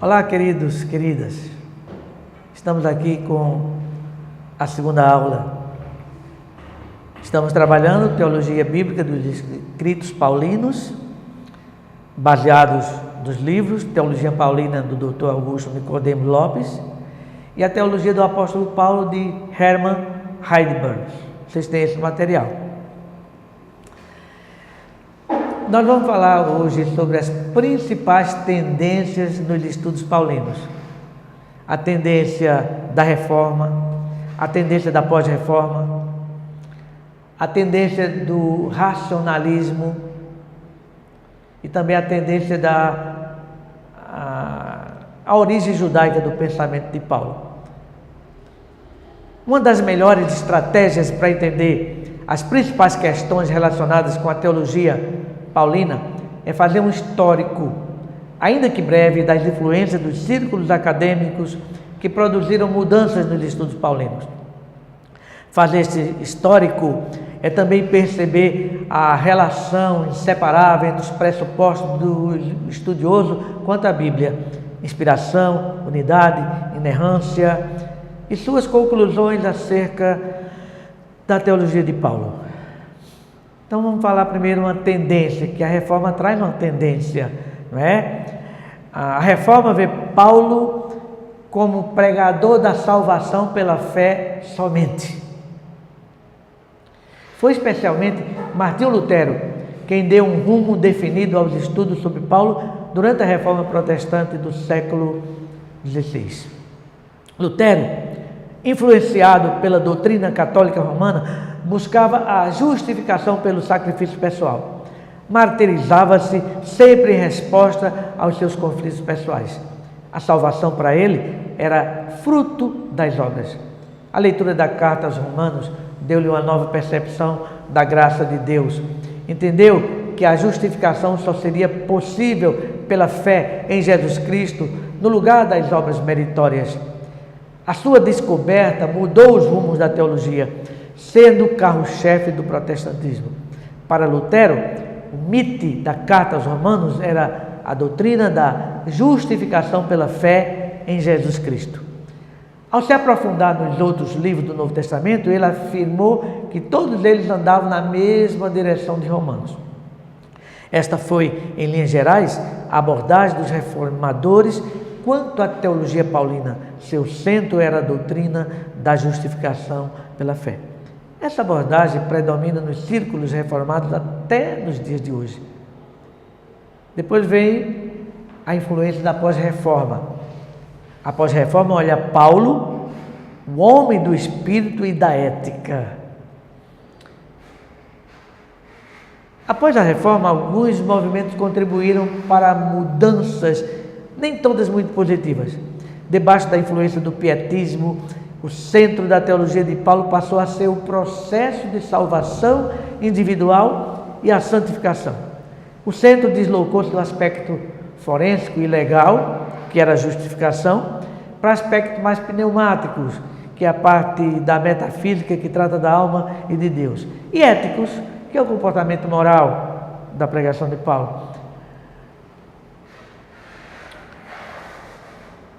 Olá, queridos, queridas. Estamos aqui com a segunda aula. Estamos trabalhando teologia bíblica dos escritos paulinos, baseados nos livros Teologia Paulina do Dr. Augusto Nicodemo Lopes e a Teologia do Apóstolo Paulo de Hermann Heidelberg. Vocês têm esse material. Nós vamos falar hoje sobre as principais tendências nos estudos paulinos. A tendência da reforma, a tendência da pós-reforma, a tendência do racionalismo e também a tendência da origem judaica do pensamento de Paulo. Uma das melhores estratégias para entender as principais questões relacionadas com a teologia paulina é fazer um histórico, ainda que breve, das influências dos círculos acadêmicos que produziram mudanças nos estudos paulinos. Fazer esse histórico é também perceber a relação inseparável entre os pressupostos do estudioso quanto à Bíblia: inspiração, unidade, inerrância e suas conclusões acerca da teologia de Paulo. Então vamos falar primeiro uma tendência, que a reforma traz uma tendência, não é? A reforma vê Paulo como pregador da salvação pela fé somente. Foi especialmente Martinho Lutero quem deu um rumo definido aos estudos sobre Paulo durante a reforma protestante do século XVI. Lutero, influenciado pela doutrina católica romana, buscava a justificação pelo sacrifício pessoal. Martirizava-se sempre em resposta aos seus conflitos pessoais. A salvação para ele era fruto das obras. A leitura da carta aos Romanos deu-lhe uma nova percepção da graça de Deus. Entendeu que a justificação só seria possível pela fé em Jesus Cristo, no lugar das obras meritórias. A sua descoberta mudou os rumos da teologia, sendo o carro-chefe do protestantismo. Para Lutero, o mite da carta aos Romanos era a doutrina da justificação pela fé em Jesus Cristo. Ao se aprofundar nos outros livros do Novo Testamento, ele afirmou que todos eles andavam na mesma direção de Romanos. Esta foi, em linhas gerais, a abordagem dos reformadores quanto à teologia paulina. Seu centro era a doutrina da justificação pela fé. Essa abordagem predomina nos círculos reformados até nos dias de hoje. Depois vem a influência da pós-reforma. A pós-reforma olha Paulo, o homem do espírito e da ética. Após a reforma, alguns movimentos contribuíram para mudanças, nem todas muito positivas. Debaixo da influência do pietismo, o centro da teologia de Paulo passou a ser o processo de salvação individual e a santificação. O centro deslocou-se do aspecto forénsico e legal, que era a justificação, para aspectos mais pneumáticos, que é a parte da metafísica que trata da alma e de Deus, e éticos, que é o comportamento moral da pregação de Paulo.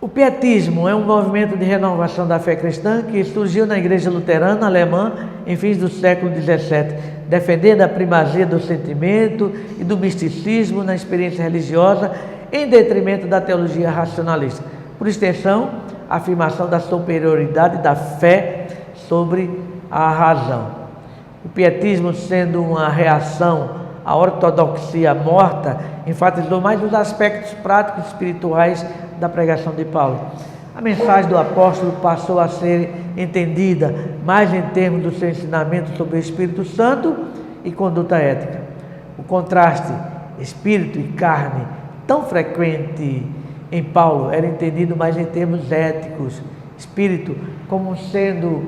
O pietismo é um movimento de renovação da fé cristã que surgiu na igreja luterana alemã em fins do século XVII, defendendo a primazia do sentimento e do misticismo na experiência religiosa em detrimento da teologia racionalista. Por extensão, a afirmação da superioridade da fé sobre a razão. O pietismo, sendo uma reação à ortodoxia morta, enfatizou mais os aspectos práticos e espirituais da pregação de Paulo. A mensagem do apóstolo passou a ser entendida mais em termos do seu ensinamento sobre o Espírito Santo e conduta ética. O contraste espírito e carne, tão frequente em Paulo, era entendido mais em termos éticos. Espírito como sendo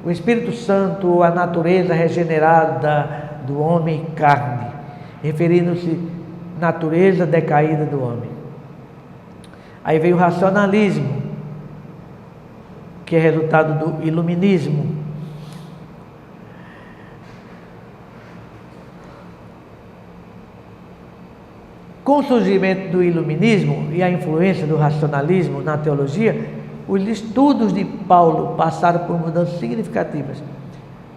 o Espírito Santo ou a natureza regenerada do homem e carne, referindo-se à natureza decaída do homem. Aí veio o racionalismo, que é resultado do iluminismo. Com o surgimento do iluminismo e a influência do racionalismo na teologia, os estudos de Paulo passaram por mudanças significativas.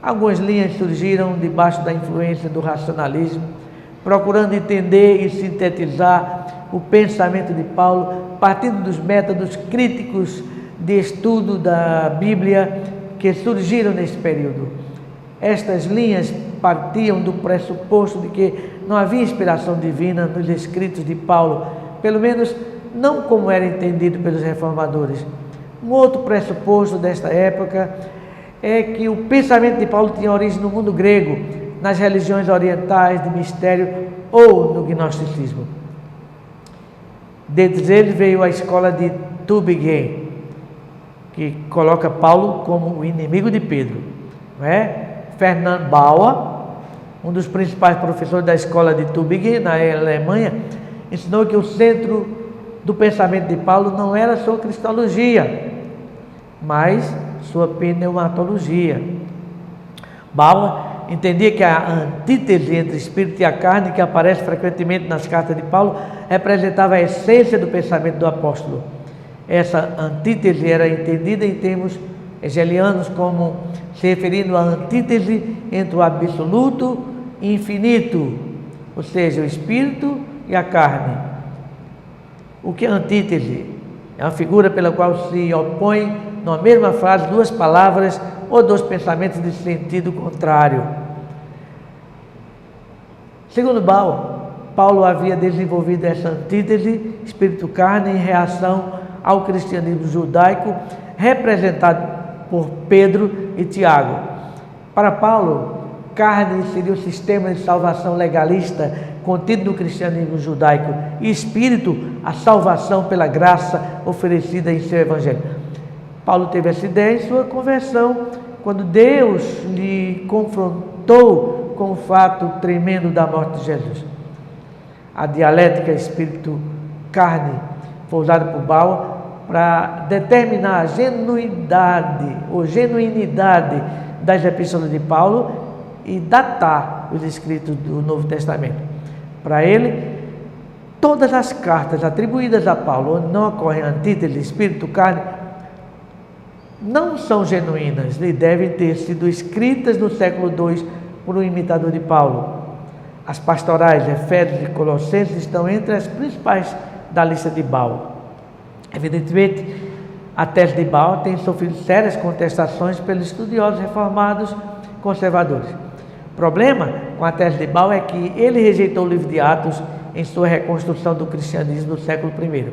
Algumas linhas surgiram debaixo da influência do racionalismo, procurando entender e sintetizar o pensamento de Paulo, partindo dos métodos críticos de estudo da Bíblia que surgiram nesse período. Estas linhas partiam do pressuposto de que não havia inspiração divina nos escritos de Paulo, pelo menos não como era entendido pelos reformadores. Um outro pressuposto desta época é que o pensamento de Paulo tinha origem no mundo grego, nas religiões orientais de mistério ou no gnosticismo. Dentre eles veio a escola de Tübingen, que coloca Paulo como o inimigo de Pedro, não é? Fernand Bauer, um dos principais professores da escola de Tübingen, na Alemanha, ensinou que o centro do pensamento de Paulo não era sua cristologia, mas sua pneumatologia. Bauer entendia que a antítese entre espírito e a carne, que aparece frequentemente nas cartas de Paulo, representava a essência do pensamento do apóstolo. Essa antítese era entendida em termos hegelianos como se referindo à antítese entre o absoluto e infinito, ou seja, o espírito e a carne. O que é antítese? É uma figura pela qual se opõe numa mesma frase duas palavras ou dois pensamentos de sentido contrário. Segundo Bauer, Paulo havia desenvolvido essa antítese espírito-carne em reação ao cristianismo judaico representado por Pedro e Tiago. Para Paulo, carne seria o sistema de salvação legalista contido no cristianismo judaico e espírito, a salvação pela graça oferecida em seu evangelho. Paulo teve essa ideia em sua conversão, quando Deus lhe confrontou com o fato tremendo da morte de Jesus. A dialética espírito-carne foi usada por Bauer para determinar a genuidade ou genuinidade das epístolas de Paulo e datar os escritos do Novo Testamento. Para ele, todas as cartas atribuídas a Paulo, onde não ocorre antítese espírito-carne, não são genuínas e devem ter sido escritas no século II por um imitador de Paulo. As pastorais, Efésios e Colossenses estão entre as principais da lista de Bauer. Evidentemente, a tese de Bauer tem sofrido sérias contestações pelos estudiosos reformados conservadores. O problema com a tese de Bauer é que ele rejeitou o livro de Atos em sua reconstrução do cristianismo do século I.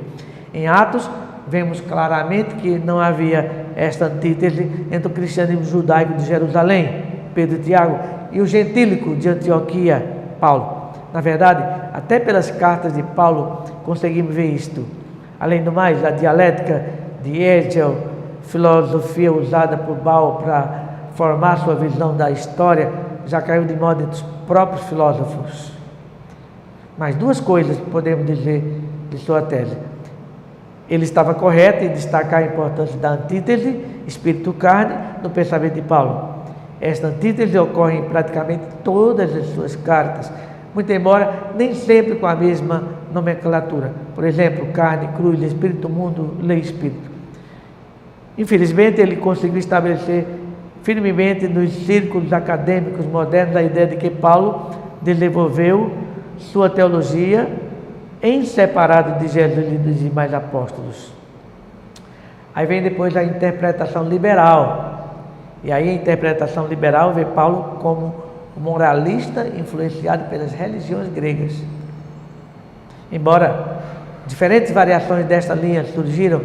Em Atos, vemos claramente que não havia esta antítese entre o cristianismo judaico de Jerusalém, Pedro e Tiago, e o gentílico de Antioquia, Paulo. Na verdade, até pelas cartas de Paulo conseguimos ver isto. Além do mais, a dialética de Hegel, filosofia usada por Bauer para formar sua visão da história, já caiu de moda entre os próprios filósofos. Mas duas coisas podemos dizer de sua tese. Ele estava correto em destacar a importância da antítese espírito-carne no pensamento de Paulo. Esta antítese ocorre em praticamente todas as suas cartas, muito embora nem sempre com a mesma nomenclatura. Por exemplo, carne, cruz, espírito, mundo, lei, espírito. Infelizmente, ele conseguiu estabelecer firmemente nos círculos acadêmicos modernos a ideia de que Paulo desenvolveu sua teologia em separado de Jesus e dos demais apóstolos. Aí vem depois a interpretação liberal. E aí a interpretação liberal vê Paulo como moralista influenciado pelas religiões gregas. Embora diferentes variações desta linha surgiram,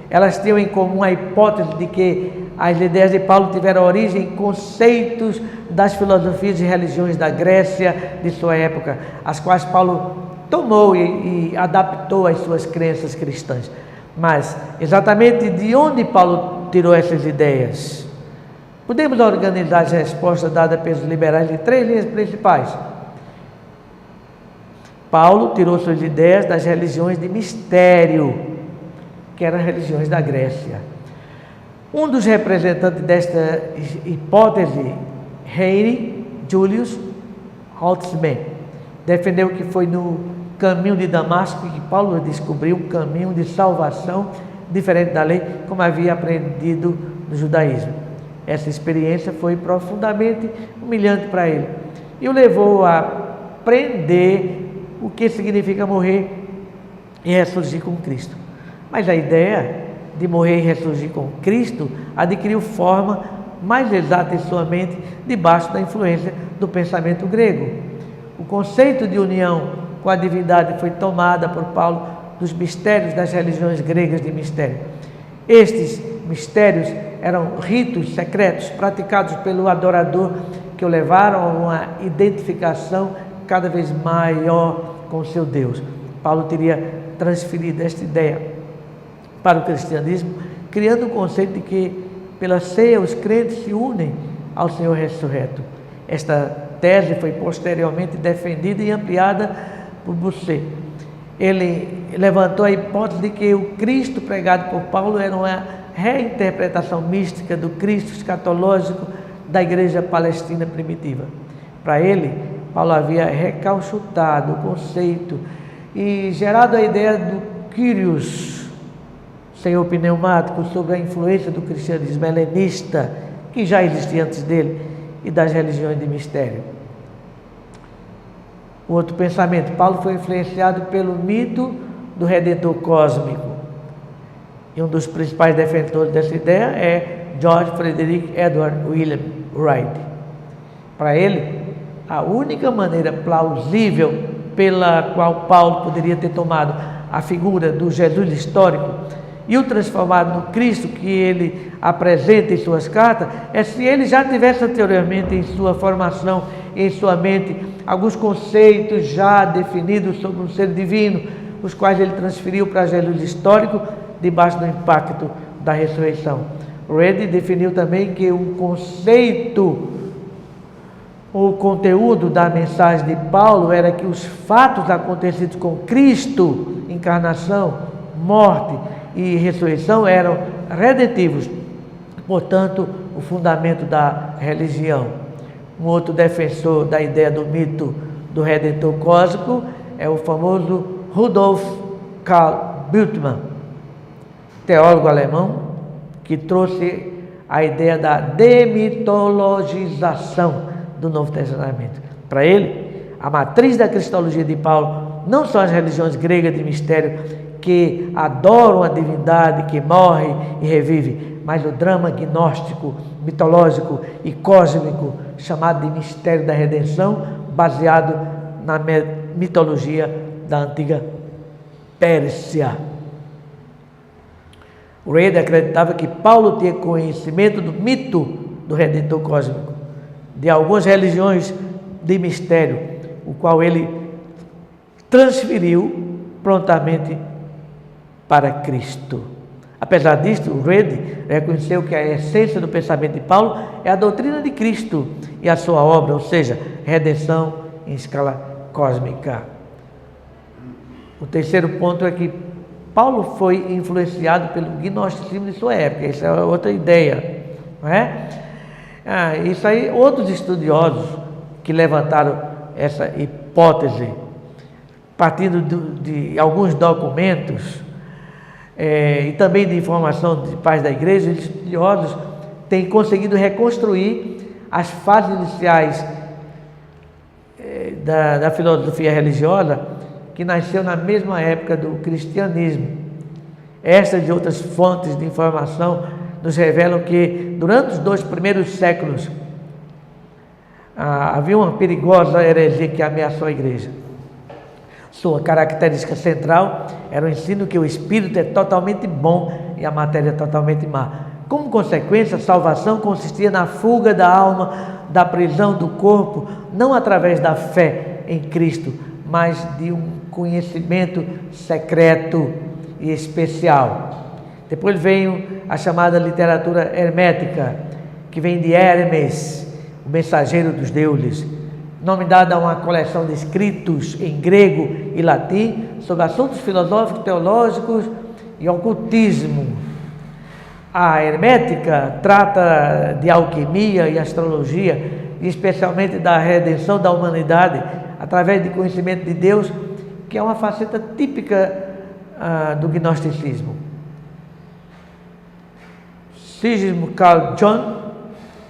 elas tinham em comum a hipótese de que as ideias de Paulo tiveram origem em conceitos das filosofias e religiões da Grécia de sua época, as quais Paulo tomou e adaptou às suas crenças cristãs. Mas exatamente de onde Paulo tirou essas ideias? Podemos organizar as respostas dadas pelos liberais em três linhas principais. Paulo tirou suas ideias das religiões de mistério, que eram as religiões da Grécia. Um dos representantes desta hipótese, Heine Julius Holtzmann, defendeu que foi no caminho de Damasco, que Paulo descobriu um caminho de salvação diferente da lei, como havia aprendido no judaísmo. Essa experiência foi profundamente humilhante para ele e o levou a aprender o que significa morrer e ressurgir com Cristo. Mas a ideia de morrer e ressurgir com Cristo adquiriu forma mais exata em sua mente debaixo da influência do pensamento grego. O conceito de união com a divindade foi tomada por Paulo dos mistérios das religiões gregas de mistério. Estes mistérios eram ritos secretos praticados pelo adorador que o levaram a uma identificação cada vez maior com seu Deus. Paulo teria transferido esta ideia para o cristianismo, criando o conceito de que pela ceia os crentes se unem ao Senhor ressurreto. Esta tese foi posteriormente defendida e ampliada por Bossuet. Ele levantou a hipótese de que o Cristo pregado por Paulo era uma reinterpretação mística do Cristo escatológico da igreja palestina primitiva. Para ele, Paulo havia recalchutado o conceito e gerado a ideia do Kyrios, Senhor pneumático, sobre a influência do cristianismo helenista, que já existia antes dele, e das religiões de mistério. O outro pensamento, Paulo foi influenciado pelo mito do Redentor cósmico. E um dos principais defensores dessa ideia é George Frederick Edward William Wright. Para ele, a única maneira plausível pela qual Paulo poderia ter tomado a figura do Jesus histórico e o transformado no Cristo que ele apresenta em suas cartas é se ele já tivesse anteriormente em sua formação, em sua mente, alguns conceitos já definidos sobre um ser divino, os quais ele transferiu para Jesus histórico debaixo do impacto da ressurreição. Reed definiu também que o conceito, o conteúdo da mensagem de Paulo era que os fatos acontecidos com Cristo, encarnação, morte e ressurreição, eram redentivos, portanto, o fundamento da religião. Um outro defensor da ideia do mito do Redentor cósmico é o famoso Rudolf Karl Bultmann, teólogo alemão, que trouxe a ideia da demitologização do Novo Testamento. Para ele, a matriz da cristologia de Paulo não são as religiões gregas de mistério que adoram a divindade que morre e revive, mas o drama gnóstico, mitológico e cósmico, chamado de mistério da redenção, baseado na mitologia da antiga Pérsia. Reid acreditava que Paulo tinha conhecimento do mito do Redentor cósmico, de algumas religiões de mistério, o qual ele transferiu prontamente para Cristo. Apesar disto, Reid reconheceu que a essência do pensamento de Paulo é a doutrina de Cristo e a sua obra, ou seja, redenção em escala cósmica. O terceiro ponto é que Paulo foi influenciado pelo gnosticismo de sua época. Essa é outra ideia, não é? Isso aí, outros estudiosos que levantaram essa hipótese, partindo de alguns documentos e também de informação de pais da igreja, os estudiosos têm conseguido reconstruir as fases iniciais da filosofia religiosa, que nasceu na mesma época do cristianismo. Estas e outras fontes de informação nos revelam que durante os 2 primeiros séculos havia uma perigosa heresia que ameaçou a igreja. Sua característica central era o ensino que o espírito é totalmente bom e a matéria é totalmente má. Como consequência, a salvação consistia na fuga da alma da prisão do corpo, não através da fé em Cristo, mas de um conhecimento secreto e especial. Depois veio a chamada literatura hermética, que vem de Hermes, o mensageiro dos deuses, nome dado a uma coleção de escritos em grego e latim sobre assuntos filosóficos, teológicos e ocultismo. A hermética trata de alquimia e astrologia, e especialmente da redenção da humanidade através de conhecimento de Deus, que é uma faceta típica do gnosticismo. Sigmund Carl Jung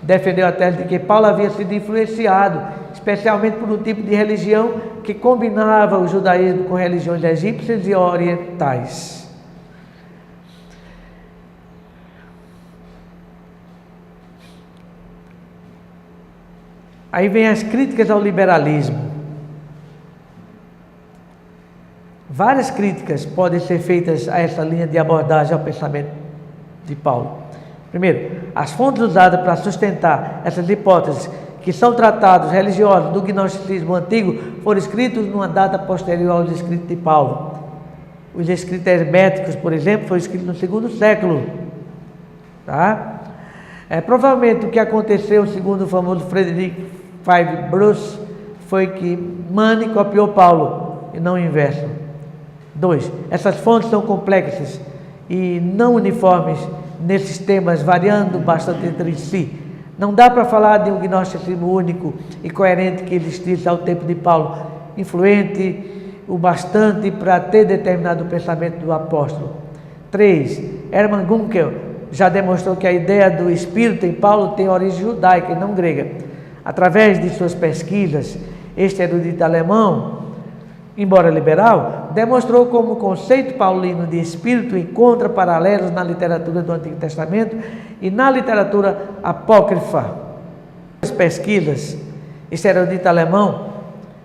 defendeu a tese de que Paulo havia sido influenciado, especialmente por um tipo de religião que combinava o judaísmo com religiões egípcias e orientais. Aí vem as críticas ao liberalismo. Várias críticas podem ser feitas a essa linha de abordagem ao pensamento de Paulo. Primeiro, as fontes usadas para sustentar essas hipóteses, que são tratados religiosos do gnosticismo antigo, foram escritos numa data posterior aos escritos de Paulo. Os escritos herméticos, por exemplo, foram escritos no segundo século. Tá? Provavelmente o que aconteceu, segundo o famoso Frederick Bruce, foi que Mani copiou Paulo e não o inverso. 2. Essas fontes são complexas e não uniformes nesses temas, variando bastante entre si. Não dá para falar de um gnosticismo único e coerente que existisse ao tempo de Paulo, influente o bastante para ter determinado o pensamento do apóstolo. 3. Hermann Gunkel já demonstrou que a ideia do Espírito em Paulo tem origem judaica e não grega. Através de suas pesquisas, este erudito alemão, embora liberal, demonstrou como o conceito paulino de Espírito encontra paralelos na literatura do Antigo Testamento e na literatura apócrifa. As pesquisas, este erudito alemão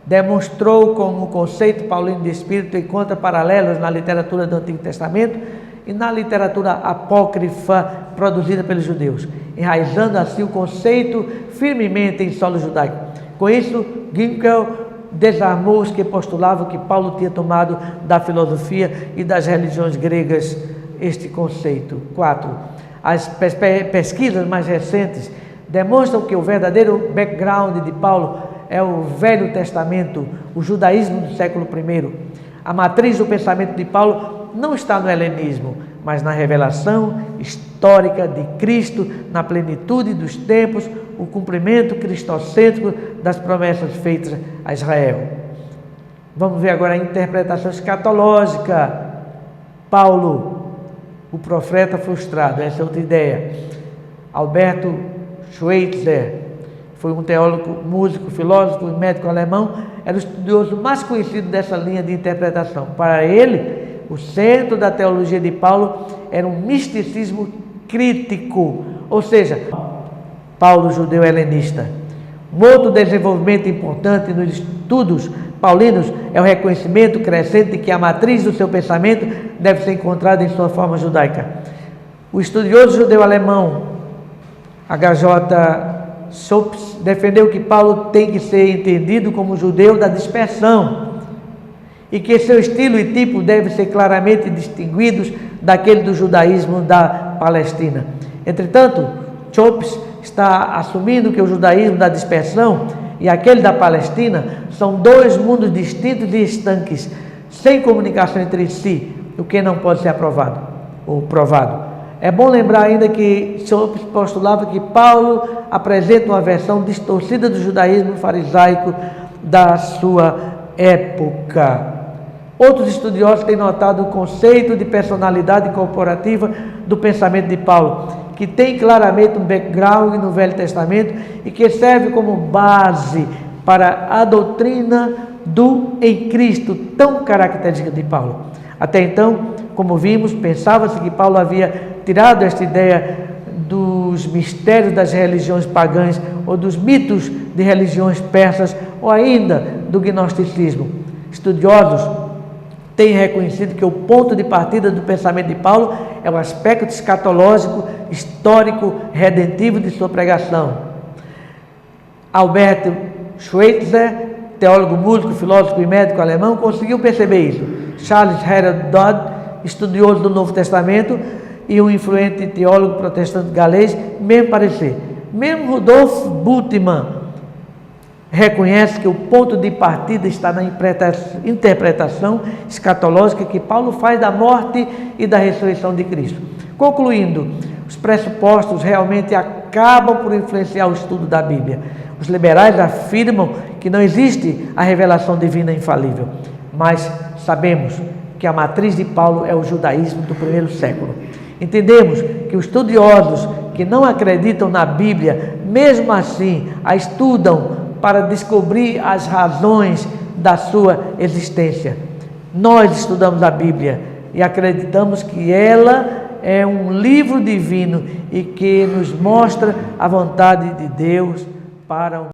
demonstrou como o conceito paulino de Espírito encontra paralelos na literatura do Antigo Testamento e na literatura apócrifa produzida pelos judeus, enraizando assim o conceito firmemente em solo judaico. Com isso, Gunkel desarmou os que postulavam que Paulo tinha tomado da filosofia e das religiões gregas este conceito. 4. As pesquisas mais recentes demonstram que o verdadeiro background de Paulo é o Velho Testamento, o judaísmo do século I. A matriz do pensamento de Paulo não está no helenismo, mas na revelação histórica de Cristo, na plenitude dos tempos, o cumprimento cristocêntrico das promessas feitas a Israel. Vamos ver agora a interpretação escatológica. Paulo, o profeta frustrado, essa é outra ideia. Alberto Schweitzer foi um teólogo, músico, filósofo e médico alemão, era o estudioso mais conhecido dessa linha de interpretação. Para ele, o centro da teologia de Paulo era um misticismo crítico, ou seja, Paulo judeu helenista. Um outro desenvolvimento importante nos estudos paulinos é o reconhecimento crescente de que a matriz do seu pensamento deve ser encontrada em sua forma judaica. O estudioso judeu alemão H.J. Schoeps defendeu que Paulo tem que ser entendido como judeu da dispersão e que seu estilo e tipo devem ser claramente distinguidos daquele do judaísmo da Palestina. Entretanto, Schoeps está assumindo que o judaísmo da dispersão e aquele da Palestina são dois mundos distintos e estanques, sem comunicação entre si, o que não pode ser aprovado ou provado. É bom lembrar ainda que Schoeps postulava que Paulo apresenta uma versão distorcida do judaísmo farisaico da sua época. Outros estudiosos têm notado o conceito de personalidade corporativa do pensamento de Paulo, que tem claramente um background no Velho Testamento e que serve como base para a doutrina do em Cristo, tão característica de Paulo. Até então, como vimos, pensava-se que Paulo havia tirado esta ideia dos mistérios das religiões pagãs ou dos mitos de religiões persas ou ainda do gnosticismo. Estudiosos têm reconhecido que o ponto de partida do pensamento de Paulo é o aspecto escatológico, histórico, redentivo de sua pregação. Alberto Schweitzer, teólogo, músico, filósofo e médico alemão, conseguiu perceber isso. Charles Harold Dodd, estudioso do Novo Testamento e um influente teólogo protestante galês, mesmo parecer. Mesmo Rudolf Bultmann reconhece que o ponto de partida está na interpretação escatológica que Paulo faz da morte e da ressurreição de Cristo. Concluindo, os pressupostos realmente acabam por influenciar o estudo da Bíblia. Os liberais afirmam que não existe a revelação divina infalível, mas sabemos que a matriz de Paulo é o judaísmo do primeiro século. Entendemos que os estudiosos que não acreditam na Bíblia, mesmo assim, a estudam para descobrir as razões da sua existência. Nós estudamos a Bíblia e acreditamos que ela é um livro divino e que nos mostra a vontade de Deus para o